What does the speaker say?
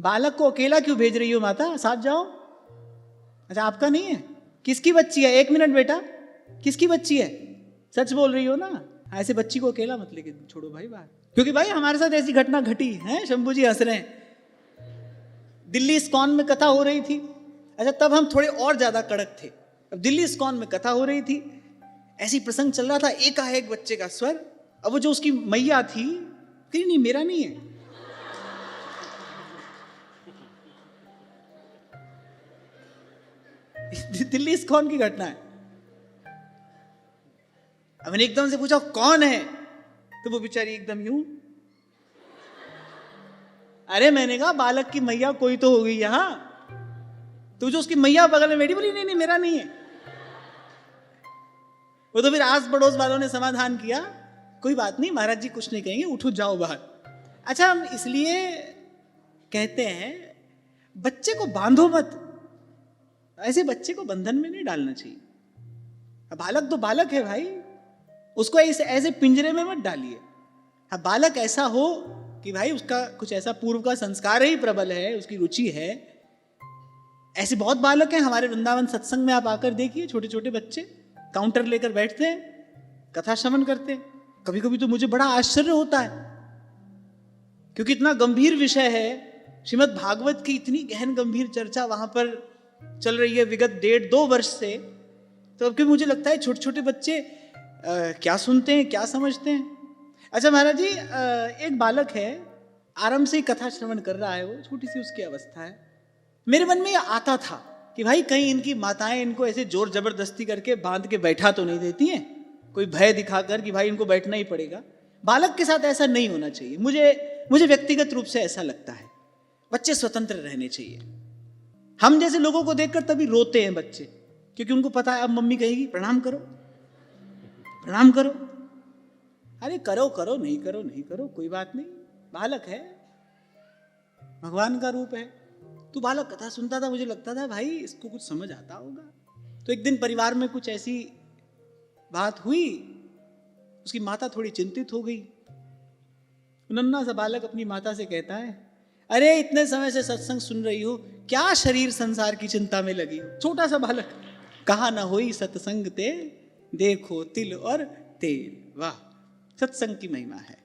बालक को अकेला क्यों भेज रही हो माता, साथ जाओ। अच्छा आपका नहीं है, किसकी बच्ची है? 1 मिनट बेटा, किसकी बच्ची है? सच बोल रही हो ना? ऐसे बच्ची को अकेला मत लेके छोड़ो भाई बाहर, क्योंकि भाई हमारे साथ ऐसी घटना घटी है। शंभू जी हंस रहे हैं। दिल्ली इस्कॉन में कथा हो रही थी। अच्छा तब हम थोड़े और ज्यादा कड़क थे। अब दिल्ली इस्कॉन में कथा हो रही थी, ऐसी प्रसंग चल रहा था, एकाएक बच्चे का स्वर। अब वो जो उसकी मैया थी, नहीं मेरा नहीं है, दिल्ली इस्कॉन की घटना है। अब मैंने एकदम से पूछा कौन है, तो वो बेचारी एकदम यूं, अरे मैंने कहा बालक की मैया कोई तो होगी यहां। तो जो उसकी मैया बगल में बैठी बोली नहीं नहीं मेरा नहीं है। वो तो फिर आस पड़ोस वालों ने समाधान किया, कोई बात नहीं महाराज जी कुछ नहीं कहेंगे, उठो जाओ बाहर। अच्छा हम इसलिए कहते हैं बच्चे को बांधो मत, ऐसे बच्चे को बंधन में नहीं डालना चाहिए। बालक तो बालक है भाई, उसको ऐसे पिंजरे में मत डालिए। हाँ बालक ऐसा हो कि भाई उसका कुछ ऐसा पूर्व का संस्कार ही प्रबल है, उसकी रुचि है। ऐसे बहुत बालक हैं हमारे वृंदावन सत्संग में, आप आकर देखिए, छोटे छोटे बच्चे काउंटर लेकर बैठते हैं, कथा श्रवण करते हैं। कभी कभी तो मुझे बड़ा आश्चर्य होता है, क्योंकि इतना गंभीर विषय है, श्रीमद् भागवत की इतनी गहन गंभीर चर्चा वहां पर चल रही है विगत 1.5-2 वर्ष से। तो अब मुझे लगता है छोटे छोटे बच्चे क्या सुनते हैं, क्या समझते हैं। अच्छा महाराज जी, एक बालक है, आराम से ही कथा श्रवण कर रहा है, वो छोटी सी उसकी अवस्था है। मेरे मन में ये आता था कि भाई कहीं इनकी माताएं इनको ऐसे जोर जबरदस्ती करके बांध के बैठा तो नहीं देती हैं, कोई भय दिखाकर कि भाई इनको बैठना ही पड़ेगा। बालक के साथ ऐसा नहीं होना चाहिए, मुझे व्यक्तिगत रूप से ऐसा लगता है। बच्चे स्वतंत्र रहने चाहिए। हम जैसे लोगों को देखकर तभी रोते हैं बच्चे, क्योंकि उनको पता है अब मम्मी कहेगी प्रणाम करो प्रणाम करो। अरे करो करो, नहीं करो नहीं करो, कोई बात नहीं, बालक है, भगवान का रूप है। तो बालक कथा सुनता था, मुझे लगता था भाई इसको कुछ समझ आता होगा। तो एक दिन परिवार में कुछ ऐसी बात हुई, उसकी माता थोड़ी चिंतित हो गई। नन्हा सा बालक अपनी माता से कहता है, अरे इतने समय से सत्संग सुन रही हो, क्या शरीर संसार की चिंता में लगी हो? छोटा सा बालक, कहा ना होई सत्संग ते, देखो तिल और तेल। वाह, सत्संग की महिमा है।